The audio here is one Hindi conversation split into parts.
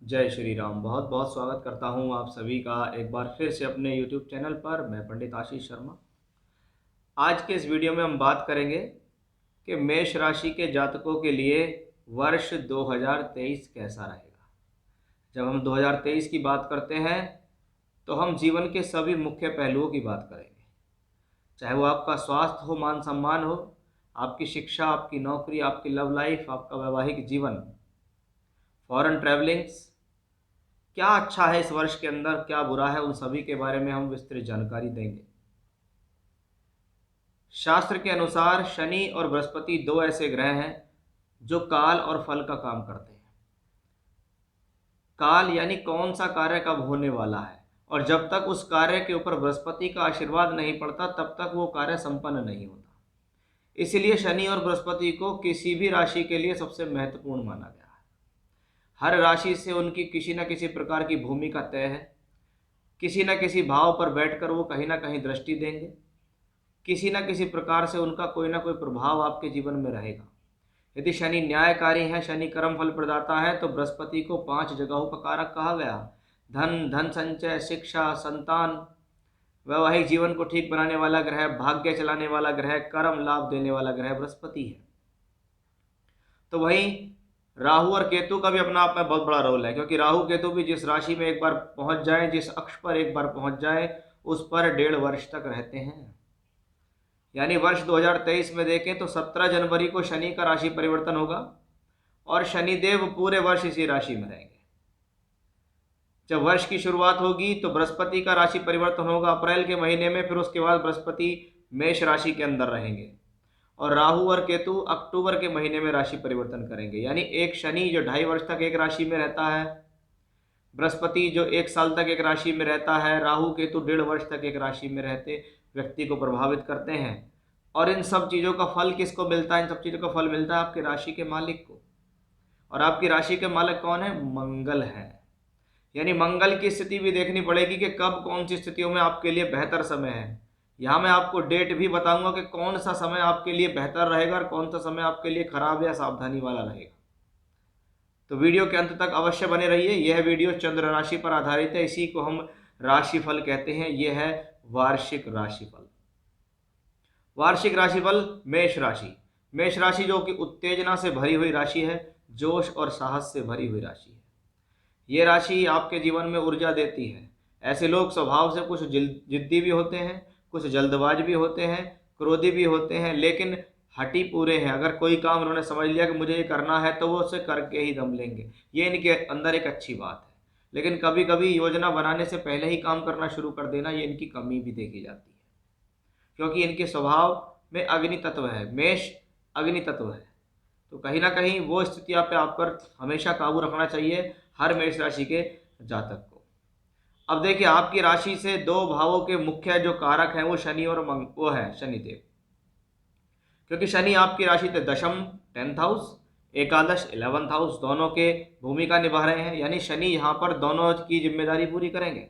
जय श्री राम। बहुत बहुत स्वागत करता हूं आप सभी का एक बार फिर से अपने YouTube चैनल पर। मैं पंडित आशीष शर्मा। आज के इस वीडियो में हम बात करेंगे कि मेष राशि के जातकों के लिए वर्ष 2023 कैसा रहेगा। जब हम 2023 की बात करते हैं तो हम जीवन के सभी मुख्य पहलुओं की बात करेंगे, चाहे वो आपका स्वास्थ्य हो, मान सम्मान हो, आपकी शिक्षा, आपकी नौकरी, आपकी लव लाइफ, आपका वैवाहिक जीवन, फॉरेन ट्रैवलिंग्स, क्या अच्छा है इस वर्ष के अंदर, क्या बुरा है, उन सभी के बारे में हम विस्तृत जानकारी देंगे। शास्त्र के अनुसार शनि और बृहस्पति दो ऐसे ग्रह हैं जो काल और फल का काम करते हैं। काल यानी कौन सा कार्य कब होने वाला है, और जब तक उस कार्य के ऊपर बृहस्पति का आशीर्वाद नहीं पड़ता तब तक वो कार्य संपन्न नहीं होता। इसलिए शनि और बृहस्पति को किसी भी राशि के लिए सबसे महत्वपूर्ण माना गया है। हर राशि से उनकी किसी न किसी प्रकार की भूमिका तय है। किसी न किसी भाव पर बैठकर वो कहीं ना कहीं दृष्टि देंगे। किसी न किसी प्रकार से उनका कोई ना कोई प्रभाव आपके जीवन में रहेगा। यदि शनि न्यायकारी है, शनि कर्म फल प्रदाता है, तो बृहस्पति को 5 जगहों का कारक कहा गया। धन, धन संचय, शिक्षा, संतान, वैवाहिक जीवन को ठीक बनाने वाला ग्रह, भाग्य चलाने वाला ग्रह, कर्म लाभ देने वाला ग्रह बृहस्पति है। तो वहीं राहु और केतु का भी अपना आप में बहुत बड़ा रोल है, क्योंकि राहु केतु भी जिस राशि में एक बार पहुंच जाए, जिस अक्ष पर एक बार पहुंच जाए, उस पर 1.5 वर्ष तक रहते हैं। यानी वर्ष 2023 में देखें तो 17 जनवरी को शनि का राशि परिवर्तन होगा और शनिदेव पूरे वर्ष इसी राशि में रहेंगे। जब वर्ष की शुरुआत होगी तो बृहस्पति का राशि परिवर्तन होगा अप्रैल के महीने में, फिर उसके बाद बृहस्पति मेष राशि के अंदर रहेंगे और राहु और केतु अक्टूबर के महीने में राशि परिवर्तन करेंगे। यानी एक शनि जो 2.5 वर्ष तक एक राशि में रहता है, बृहस्पति जो 1 साल तक एक राशि में रहता है, राहु केतु 1.5 वर्ष तक एक राशि में रहते व्यक्ति को प्रभावित करते हैं। और इन सब चीज़ों का फल किसको मिलता है? इन सब चीज़ों का फल मिलता है आपकी राशि के मालिक को। और आपकी राशि के मालिक कौन है? मंगल है। यानी मंगल की स्थिति भी देखनी पड़ेगी कि कब कौन सी स्थितियों में आपके लिए बेहतर समय है। यहाँ मैं आपको डेट भी बताऊंगा कि कौन सा समय आपके लिए बेहतर रहेगा और कौन सा समय आपके लिए खराब या सावधानी वाला रहेगा। तो वीडियो के अंत तक अवश्य बने रहिए। यह वीडियो चंद्र राशि पर आधारित है, इसी को हम राशिफल कहते हैं। यह है वार्षिक राशिफल। वार्षिक राशिफल मेष राशि। मेष राशि जो कि उत्तेजना से भरी हुई राशि है, जोश और साहस से भरी हुई राशि है। ये राशि आपके जीवन में ऊर्जा देती है। ऐसे लोग स्वभाव से कुछ जिद्दी भी होते हैं, कुछ जल्दबाज भी होते हैं, क्रोधी भी होते हैं, लेकिन हटी पूरे हैं। अगर कोई काम उन्होंने समझ लिया कि मुझे ये करना है तो वो उसे करके ही दम लेंगे। ये इनके अंदर एक अच्छी बात है। लेकिन कभी कभी योजना बनाने से पहले ही काम करना शुरू कर देना, ये इनकी कमी भी देखी जाती है, क्योंकि इनके स्वभाव में अग्नि तत्व है। मेष अग्नि तत्व है, तो कहीं ना कहीं वो स्थितियां पे आप पर हमेशा काबू रखना चाहिए हर मेष राशि के जातक को। अब देखिए, आपकी राशि से 2 भावों के मुख्य जो कारक हैं वो शनि और वो है शनिदेव। क्योंकि शनि आपकी राशि से दशम 10th हाउस, एकादश 11th हाउस दोनों के भूमिका निभा रहे हैं। यानी शनि यहाँ पर दोनों की जिम्मेदारी पूरी करेंगे।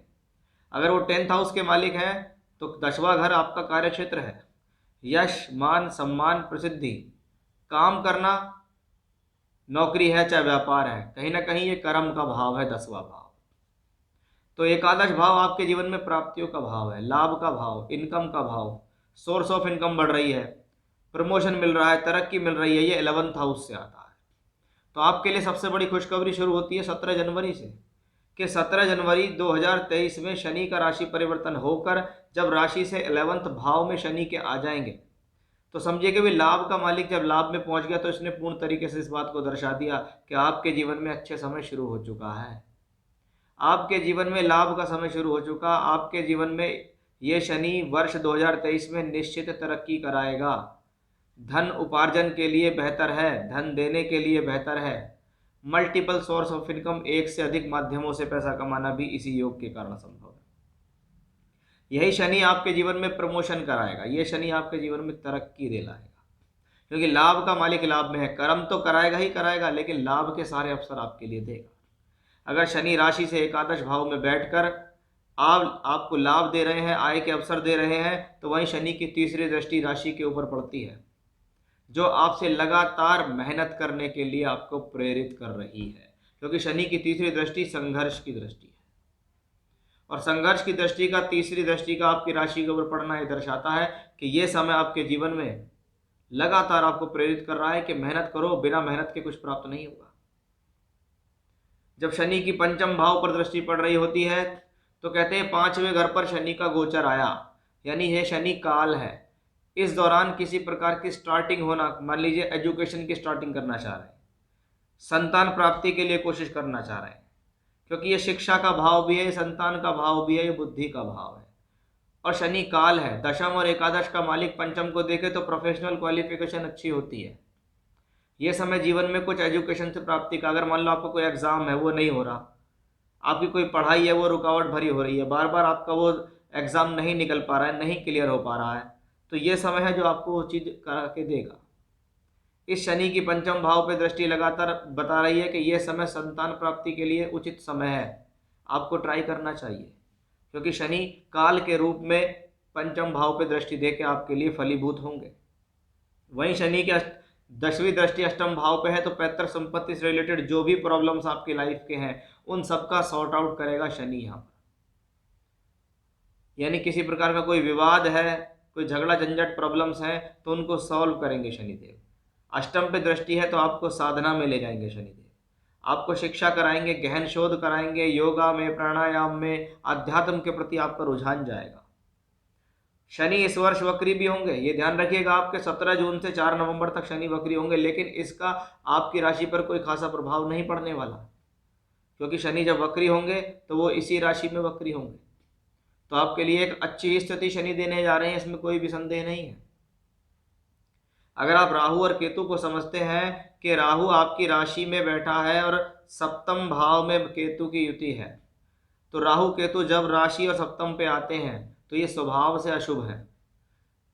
अगर वो 10th हाउस के मालिक हैं तो 10वां घर आपका कार्य क्षेत्र है। यश, मान सम्मान, प्रसिद्धि, काम करना, नौकरी है चाहे व्यापार है, कहीं ना कहीं ये कर्म का भाव है, 10वां भाव। तो एकादश भाव आपके जीवन में प्राप्तियों का भाव है, लाभ का भाव, इनकम का भाव, सोर्स ऑफ इनकम बढ़ रही है, प्रमोशन मिल रहा है, तरक्की मिल रही है, ये 11th हाउस से आता है। तो आपके लिए सबसे बड़ी खुशखबरी शुरू होती है 17 जनवरी से, कि 17 जनवरी 2023 में शनि का राशि परिवर्तन होकर जब राशि से 11th भाव में शनि के आ जाएंगे, तो समझिए कि भी लाभ का मालिक जब लाभ में पहुंच गया तो इसने पूर्ण तरीके से इस बात को दर्शा दिया कि आपके जीवन में अच्छे समय शुरू हो चुका है। आपके जीवन में लाभ का समय शुरू हो चुका। आपके जीवन में ये शनि वर्ष 2023 में निश्चित तरक्की कराएगा। धन उपार्जन के लिए बेहतर है, धन देने के लिए बेहतर है। मल्टीपल सोर्स ऑफ इनकम, एक से अधिक माध्यमों से पैसा कमाना भी इसी योग के कारण संभव है। यही शनि आपके जीवन में प्रमोशन कराएगा, ये शनि आपके जीवन में तरक्की दिलाएगा, क्योंकि लाभ का मालिक लाभ में है। कर्म तो कराएगा ही कराएगा, लेकिन लाभ के सारे अवसर आपके लिए देगा। अगर शनि राशि से एकादश भाव में बैठकर आपको लाभ दे रहे हैं, आय के अवसर दे रहे हैं, तो वहीं शनि की तीसरी दृष्टि राशि के ऊपर पड़ती है, जो आपसे लगातार मेहनत करने के लिए आपको प्रेरित कर रही है। क्योंकि शनि की तीसरी दृष्टि संघर्ष की दृष्टि है, और संघर्ष की दृष्टि का, तीसरी दृष्टि का आपकी राशि के ऊपर पड़ना ये दर्शाता है कि ये समय आपके जीवन में लगातार आपको प्रेरित कर रहा है कि मेहनत करो, बिना मेहनत के कुछ प्राप्त नहीं होगा। जब शनि की पंचम भाव पर दृष्टि पड़ रही होती है तो कहते हैं 5वें घर पर शनि का गोचर आया, यानी यह शनि काल है। इस दौरान किसी प्रकार की स्टार्टिंग होना, मान लीजिए एजुकेशन की स्टार्टिंग करना चाह रहे हैं, संतान प्राप्ति के लिए कोशिश करना चाह रहे हैं, क्योंकि ये शिक्षा का भाव भी है, ये संतान का भाव भी है, ये बुद्धि का भाव है, और शनि काल है। दशम और एकादश का मालिक पंचम को देखे तो प्रोफेशनल क्वालिफिकेशन अच्छी होती है। ये समय जीवन में कुछ एजुकेशन से प्राप्ति का, अगर मान लो आपको कोई एग्जाम है वो नहीं हो रहा, आपकी कोई पढ़ाई है वो रुकावट भरी हो रही है, बार बार आपका वो एग्जाम नहीं निकल पा रहा है, नहीं क्लियर हो पा रहा है, तो ये समय है जो आपको वो चीज़ करा के देगा। इस शनि की पंचम भाव पे दृष्टि लगातार बता रही है कि यह समय संतान प्राप्ति के लिए उचित समय है, आपको ट्राई करना चाहिए, क्योंकि शनि काल के रूप में पंचम भाव पे दृष्टि दे के आपके लिए फलीभूत होंगे। वहीं शनि के 10वीं दृष्टि अष्टम भाव पे है, तो पैतृक संपत्ति से रिलेटेड जो भी प्रॉब्लम्स आपकी लाइफ के हैं उन सबका सॉर्ट आउट करेगा शनि यहाँ पर। यानी किसी प्रकार का कोई विवाद है, कोई झगड़ा झंझट प्रॉब्लम्स हैं, तो उनको सॉल्व करेंगे शनिदेव। अष्टम पे दृष्टि है तो आपको साधना में ले जाएंगे शनिदेव, आपको शिक्षा कराएंगे, गहन शोध कराएंगे, योगा में, प्राणायाम में, अध्यात्म के प्रति आपका रुझान जाएगा। शनि इस वर्ष वक्री भी होंगे, ये ध्यान रखिएगा, आपके 17 जून से 4 नवंबर तक शनि वक्री होंगे, लेकिन इसका आपकी राशि पर कोई खासा प्रभाव नहीं पड़ने वाला, क्योंकि शनि जब वक्री होंगे तो वो इसी राशि में वक्री होंगे। तो आपके लिए एक अच्छी स्थिति शनि देने जा रहे हैं, इसमें कोई भी संदेह नहीं है। अगर आप राहु और केतु को समझते हैं कि राहु आपकी राशि में बैठा है और सप्तम भाव में केतु की युति है, तो राहु केतु जब राशि और सप्तम पे आते हैं तो ये स्वभाव से अशुभ है,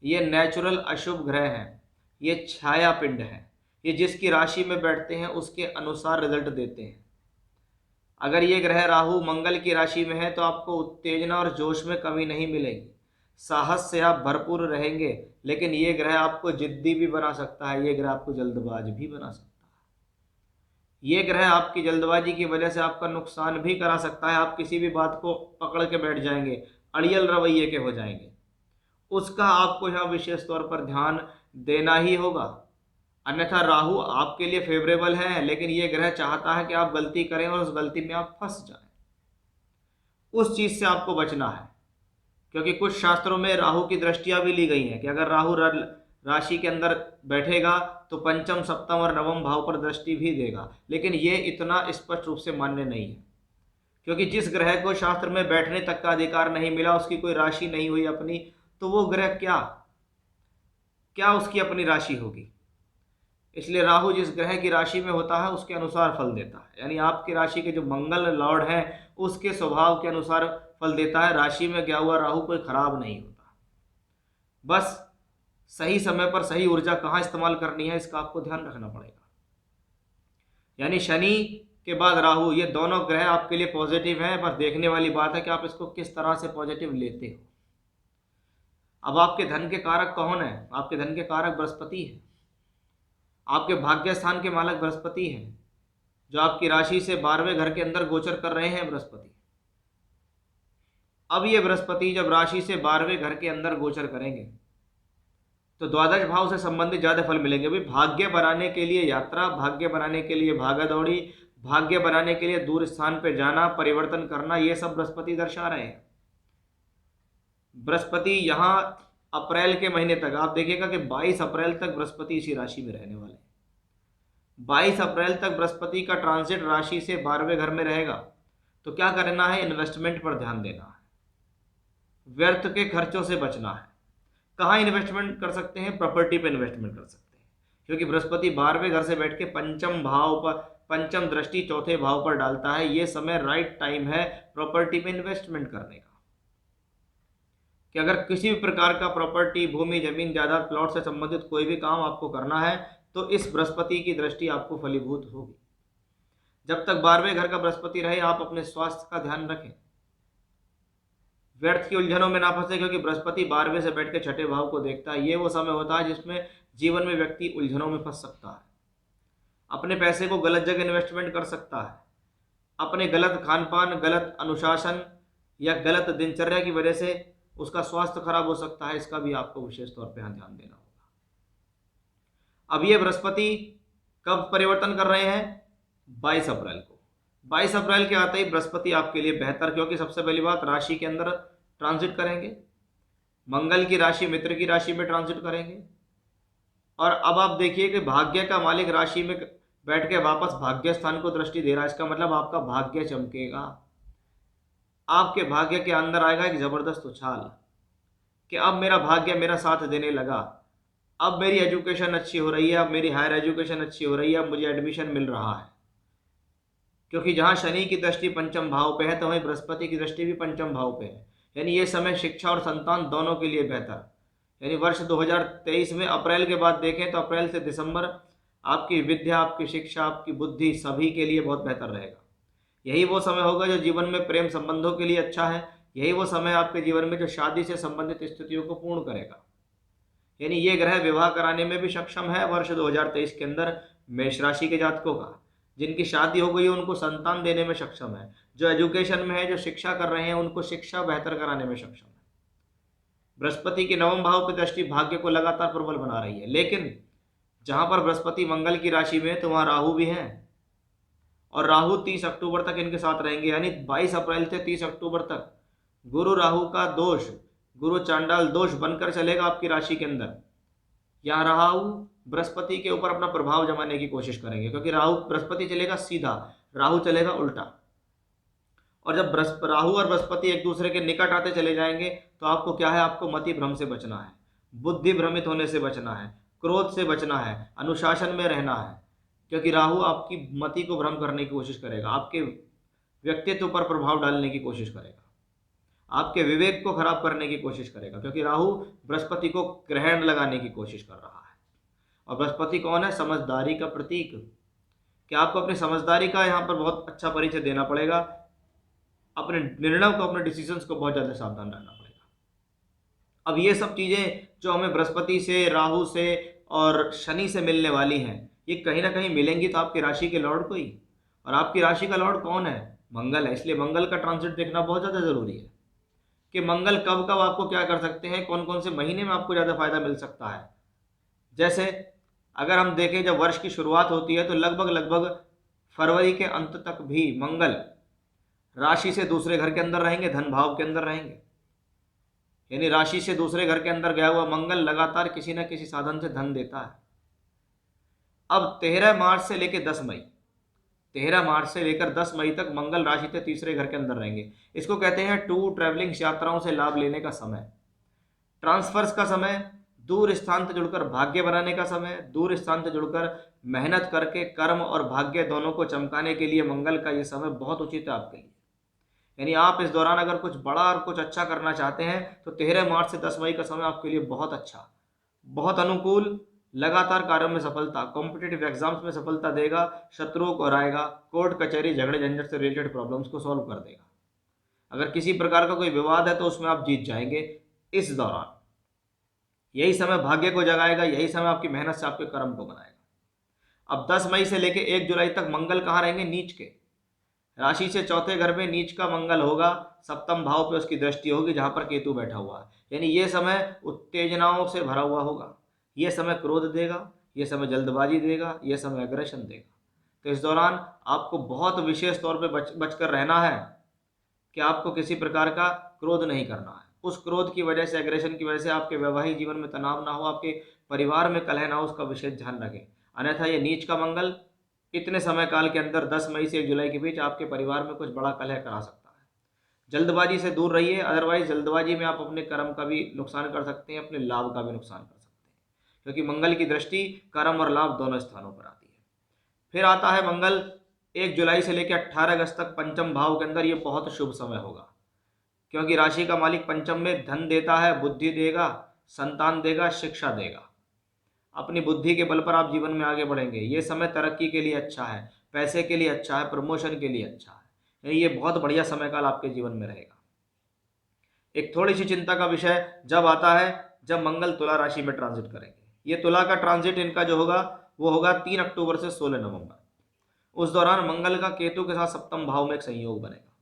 ये नेचुरल अशुभ ग्रह हैं, ये छाया पिंड है, ये जिसकी राशि में बैठते हैं उसके अनुसार रिजल्ट देते हैं। अगर ये ग्रह राहु मंगल की राशि में है तो आपको उत्तेजना और जोश में कमी नहीं मिलेगी, साहस से आप भरपूर रहेंगे, लेकिन ये ग्रह आपको जिद्दी भी बना सकता है, ये ग्रह आपको जल्दबाज भी बना सकता है, ये ग्रह आपकी जल्दबाजी की वजह से आपका नुकसान भी करा सकता है। आप किसी भी बात को पकड़ के बैठ जाएंगे, अड़ियल रवैये के हो जाएंगे, उसका आपको यहाँ विशेष तौर पर ध्यान देना ही होगा। अन्यथा राहु आपके लिए फेवरेबल है, लेकिन ये ग्रह चाहता है कि आप गलती करें और उस गलती में आप फंस जाएं, उस चीज़ से आपको बचना है। क्योंकि कुछ शास्त्रों में राहु की दृष्टियाँ भी ली गई हैं कि अगर राहु राशि के अंदर बैठेगा तो पंचम, सप्तम और नवम भाव पर दृष्टि भी देगा, लेकिन ये इतना स्पष्ट रूप से मान्य नहीं है, क्योंकि जिस ग्रह को शास्त्र में बैठने तक का अधिकार नहीं मिला, उसकी कोई राशि नहीं हुई अपनी, तो वो ग्रह क्या क्या उसकी अपनी राशि होगी। इसलिए राहु जिस ग्रह की राशि में होता है उसके अनुसार फल देता है, यानी आपकी राशि के जो मंगल लॉर्ड हैं उसके स्वभाव के अनुसार फल देता है। राशि में गया हुआ राहु कोई खराब नहीं होता, बस सही समय पर सही ऊर्जा कहाँ इस्तेमाल करनी है इसका आपको ध्यान रखना पड़ेगा। यानी शनि के बाद राहु, ये दोनों ग्रह आपके लिए पॉजिटिव हैं, पर देखने वाली बात है कि आप इसको किस तरह से पॉजिटिव लेते हो। अब आपके धन के कारक कौन है? आपके धन के कारक बृहस्पति है, आपके भाग्य स्थान के मालक बृहस्पति हैं, जो आपकी राशि से 12वें घर के अंदर गोचर कर रहे हैं बृहस्पति। अब ये बृहस्पति जब राशि से 12वें घर के अंदर गोचर करेंगे तो द्वादश भाव से संबंधित ज़्यादा फल मिलेंगे। भाई भाग्य बनाने के लिए यात्रा, भाग्य बनाने के लिए भागा दौड़ी, भाग्य बनाने के लिए दूर स्थान पर जाना, परिवर्तन करना, ये सब बृहस्पति दर्शा रहे हैं। बृहस्पति यहाँ अप्रैल के महीने तक आप देखिएगा कि 22 अप्रैल तक बृहस्पति इसी राशि में रहने वाले हैं। 22 अप्रैल तक बृहस्पति का ट्रांजिट राशि से 12वें घर में रहेगा, तो क्या करना है? इन्वेस्टमेंट पर ध्यान देना है, व्यर्थ के खर्चों से बचना है। कहाँ इन्वेस्टमेंट कर सकते हैं? प्रॉपर्टी पर इन्वेस्टमेंट कर सकते हैं, क्योंकि बृहस्पति 12वें घर से बैठ के पंचम भाव पर, पंचम दृष्टि चौथे भाव पर डालता है। ये समय राइट टाइम है प्रॉपर्टी में इन्वेस्टमेंट करने का, कि अगर किसी भी प्रकार का प्रॉपर्टी, भूमि, जमीन, जायदाद, प्लॉट से संबंधित कोई भी काम आपको करना है तो इस बृहस्पति की दृष्टि आपको फलीभूत होगी। जब तक 12वें घर का बृहस्पति रहे आप अपने स्वास्थ्य का ध्यान रखें, व्यर्थ की उलझनों में ना फंसे, क्योंकि बृहस्पति 12वें से बैठ के छठे भाव को देखता है। ये वो समय होता है जिसमें जीवन में व्यक्ति उलझनों में फंस सकता है, अपने पैसे को गलत जगह इन्वेस्टमेंट कर सकता है, अपने गलत खान पान, गलत अनुशासन या गलत दिनचर्या की वजह से उसका स्वास्थ्य खराब हो सकता है। इसका भी आपको विशेष तौर पे यहाँ ध्यान देना होगा। अब ये बृहस्पति कब परिवर्तन कर रहे हैं? 22 अप्रैल को। 22 अप्रैल के आते ही बृहस्पति आपके लिए बेहतर, क्योंकि सबसे पहली बात राशि के अंदर ट्रांजिट करेंगे, मंगल की राशि मित्र की राशि में ट्रांजिट करेंगे। और अब आप देखिए कि भाग्य का मालिक राशि में बैठ के वापस भाग्य स्थान को दृष्टि दे रहा है। इसका मतलब आपका भाग्य चमकेगा, आपके भाग्य के अंदर आएगा एक जबरदस्त उछाल कि अब मेरा भाग्य मेरा साथ देने लगा, अब मेरी एजुकेशन अच्छी हो रही है, अब मेरी हायर एजुकेशन अच्छी हो रही है, अब मुझे एडमिशन मिल रहा है। क्योंकि जहाँ शनि की दृष्टि पंचम भाव पे है तो वहीं बृहस्पति की दृष्टि भी पंचम भाव पे है। यानी ये समय शिक्षा और संतान दोनों के लिए बेहतर। यानी वर्ष 2023 में अप्रैल के बाद देखें तो अप्रैल से दिसंबर आपकी विद्या, आपकी शिक्षा, आपकी बुद्धि सभी के लिए बहुत बेहतर रहेगा। यही वो समय होगा जो जीवन में प्रेम संबंधों के लिए अच्छा है। यही वो समय आपके जीवन में जो शादी से संबंधित स्थितियों को पूर्ण करेगा। यानी ये ग्रह विवाह कराने में भी सक्षम है वर्ष 2023 के अंदर मेष राशि के जातकों का। जिनकी शादी हो गई है उनको संतान देने में सक्षम है, जो एजुकेशन में है, जो शिक्षा कर रहे हैं, उनको शिक्षा बेहतर कराने में सक्षम है। बृहस्पति के नवम भाव की दृष्टि भाग्य को लगातार प्रबल बना रही है। लेकिन जहां पर बृहस्पति मंगल की राशि में है तो वहां राहु भी है, और राहु 30 अक्टूबर तक इनके साथ रहेंगे। यानी 22 अप्रैल से 30 अक्टूबर तक गुरु राहु का दोष, गुरु चांडाल दोष बनकर चलेगा आपकी राशि के अंदर। यहाँ राहु बृहस्पति के ऊपर अपना प्रभाव जमाने की कोशिश करेंगे, क्योंकि राहु बृहस्पति चलेगा सीधा, राहु चलेगा उल्टा। और जब राहु और बृहस्पति एक दूसरे के निकट आते चले जाएंगे तो आपको क्या है, आपको मति भ्रम से बचना है, बुद्धि भ्रमित होने से बचना है, क्रोध से बचना है, अनुशासन में रहना है। क्योंकि राहु आपकी मति को भ्रम करने की कोशिश करेगा, आपके व्यक्तित्व पर प्रभाव डालने की कोशिश करेगा, आपके विवेक को खराब करने की कोशिश करेगा। क्योंकि राहु बृहस्पति को ग्रहण लगाने की कोशिश कर रहा है। और बृहस्पति कौन है? समझदारी का प्रतीक। कि आपको अपनी समझदारी का यहाँ पर बहुत अच्छा परिचय देना पड़ेगा, अपने निर्णयों को, अपने डिसीजंस को बहुत ज़्यादा सावधान रहना पड़ेगा। अब ये सब चीज़ें जो हमें बृहस्पति से, राहु से और शनि से मिलने वाली हैं, ये कहीं ना कहीं मिलेंगी तो आपकी राशि के लॉर्ड को ही। और आपकी राशि का लॉर्ड कौन है? मंगल है। इसलिए मंगल का ट्रांजिट देखना बहुत ज़्यादा ज़रूरी है कि मंगल कब कब आपको क्या कर सकते हैं, कौन कौन से महीने में आपको ज़्यादा फायदा मिल सकता है। जैसे अगर हम देखें जब वर्ष की शुरुआत होती है तो लगभग फरवरी के अंत तक भी मंगल राशि से दूसरे घर के अंदर रहेंगे, धन भाव के अंदर रहेंगे। यानी राशि से दूसरे घर के अंदर गया हुआ मंगल लगातार किसी न किसी साधन से धन देता है। अब 13 मार्च से लेकर 10 मई, 13 मार्च से लेकर 10 मई तक मंगल राशि से तीसरे घर के अंदर रहेंगे। इसको कहते हैं टूर, ट्रैवलिंग, यात्राओं से लाभ लेने का समय, ट्रांसफर्स का समय, दूर स्थान से जुड़कर भाग्य बनाने का समय, दूर स्थान से जुड़कर मेहनत करके कर्म और भाग्य दोनों को चमकाने के लिए मंगल का ये समय बहुत उचित है आपके लिए। यानी आप इस दौरान अगर कुछ बड़ा और कुछ अच्छा करना चाहते हैं तो 13 मार्च से 10 मई का समय आपके लिए बहुत अच्छा, बहुत अनुकूल, लगातार कार्यों में सफलता, कॉम्पिटिटिव एग्जाम्स में सफलता देगा, शत्रुओं को हराएगा, कोर्ट कचहरी झगड़े झंझट से रिलेटेड प्रॉब्लम्स को सॉल्व कर देगा। अगर किसी प्रकार का कोई विवाद है तो उसमें आप जीत जाएंगे इस दौरान। यही समय भाग्य को जगाएगा, यही समय आपकी मेहनत से आपके कर्म को बनाएगा। अब 10 मई से लेकर 1 जुलाई तक मंगल कहाँ रहेंगे? नीच के राशि से चौथे घर में नीच का मंगल होगा, सप्तम भाव पे उसकी दृष्टि होगी जहां पर केतु बैठा हुआ है। यानी ये समय उत्तेजनाओं से भरा हुआ होगा, ये समय क्रोध देगा, ये समय जल्दबाजी देगा, ये समय एग्रेशन देगा। तो इस दौरान आपको बहुत विशेष तौर पे बचकर रहना है कि आपको किसी प्रकार का क्रोध नहीं करना है। उस क्रोध की वजह से, एग्रेशन की वजह से आपके वैवाहिक जीवन में तनाव ना हो, आपके परिवार में कलह ना हो, उसका विशेष ध्यान रखें। अन्यथा ये नीच का मंगल इतने समय काल के अंदर 10 मई से 1 जुलाई के बीच आपके परिवार में कुछ बड़ा कलह करा सकता है। जल्दबाजी से दूर रहिए, अदरवाइज जल्दबाजी में आप अपने कर्म का भी नुकसान कर सकते हैं, अपने लाभ का भी नुकसान कर सकते हैं। क्योंकि मंगल की दृष्टि कर्म और लाभ दोनों स्थानों पर आती है। फिर आता है मंगल 1 जुलाई से लेकर 18 अगस्त तक पंचम भाव के अंदर। ये बहुत शुभ समय होगा क्योंकि राशि का मालिक पंचम में धन देता है, बुद्धि देगा, संतान देगा, शिक्षा देगा। अपनी बुद्धि के बल पर आप जीवन में आगे बढ़ेंगे। ये समय तरक्की के लिए अच्छा है, पैसे के लिए अच्छा है, प्रमोशन के लिए अच्छा है। ये बहुत बढ़िया समय काल आपके जीवन में रहेगा। एक थोड़ी सी चिंता का विषय जब आता है जब मंगल तुला राशि में ट्रांजिट करेंगे। ये तुला का ट्रांजिट इनका जो होगा वो होगा 3 अक्टूबर से 16 नवंबर। उस दौरान मंगल का केतु के साथ सप्तम भाव में एक संयोग बनेगा।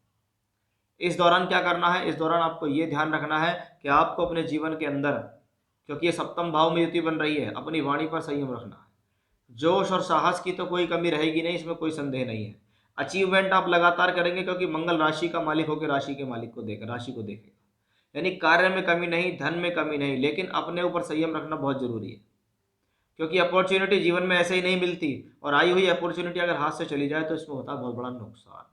इस दौरान क्या करना है, इस दौरान आपको ये ध्यान रखना है कि आपको अपने जीवन के अंदर, क्योंकि ये सप्तम भाव में युति बन रही है, अपनी वाणी पर संयम रखना है। जोश और साहस की तो कोई कमी रहेगी नहीं, इसमें कोई संदेह नहीं है। अचीवमेंट आप लगातार करेंगे, क्योंकि मंगल राशि का मालिक होकर राशि के मालिक को देखेगा, राशि को देखेगा। यानी कार्य में कमी नहीं, धन में कमी नहीं, लेकिन अपने ऊपर संयम रखना बहुत जरूरी है, क्योंकि अपॉर्चुनिटी जीवन में ऐसे ही नहीं मिलती, और आई हुई अपॉर्चुनिटी अगर हाथ से चली जाए तो इसमें होता है बहुत बड़ा नुकसान।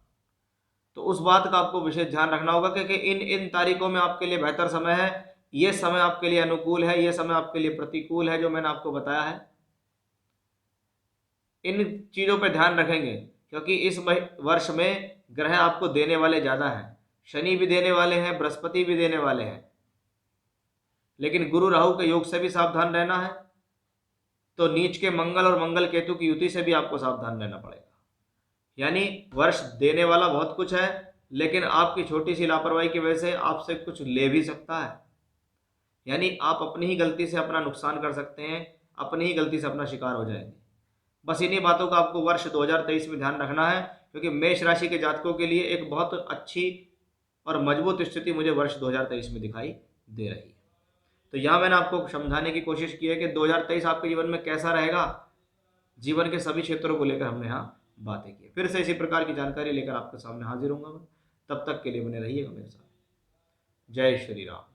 तो उस बात का आपको विशेष ध्यान रखना होगा कि इन इन तारीखों में आपके लिए बेहतर समय है, ये समय आपके लिए अनुकूल है, ये समय आपके लिए प्रतिकूल है, जो मैंने आपको बताया है। इन चीज़ों पर ध्यान रखेंगे, क्योंकि इस वर्ष में ग्रह आपको देने वाले ज़्यादा हैं। शनि भी देने वाले हैं, बृहस्पति भी देने वाले हैं, लेकिन गुरु राहु के योग से भी सावधान रहना है। तो नीच के मंगल और मंगल केतु की युति से भी आपको सावधान रहना पड़ेगा। यानी वर्ष देने वाला बहुत कुछ है, लेकिन आपकी छोटी सी लापरवाही की वजह से आपसे कुछ ले भी सकता है। यानी आप अपनी ही गलती से अपना नुकसान कर सकते हैं, अपनी ही गलती से अपना शिकार हो जाएंगे। बस इन्हीं बातों का आपको वर्ष 2023 में ध्यान रखना है, क्योंकि मेष राशि के जातकों के लिए एक बहुत अच्छी और मजबूत स्थिति मुझे वर्ष 2023 में दिखाई दे रही है। तो यहाँ मैंने आपको समझाने की कोशिश की है कि 2023 आपके जीवन में कैसा रहेगा। जीवन के सभी क्षेत्रों को लेकर हमने यहाँ बातें की। फिर से इसी प्रकार की जानकारी लेकर आपके सामने हाजिर होऊंगा मैं। तब तक के लिए बने रहिएगा मेरे साथ। जय श्री राम।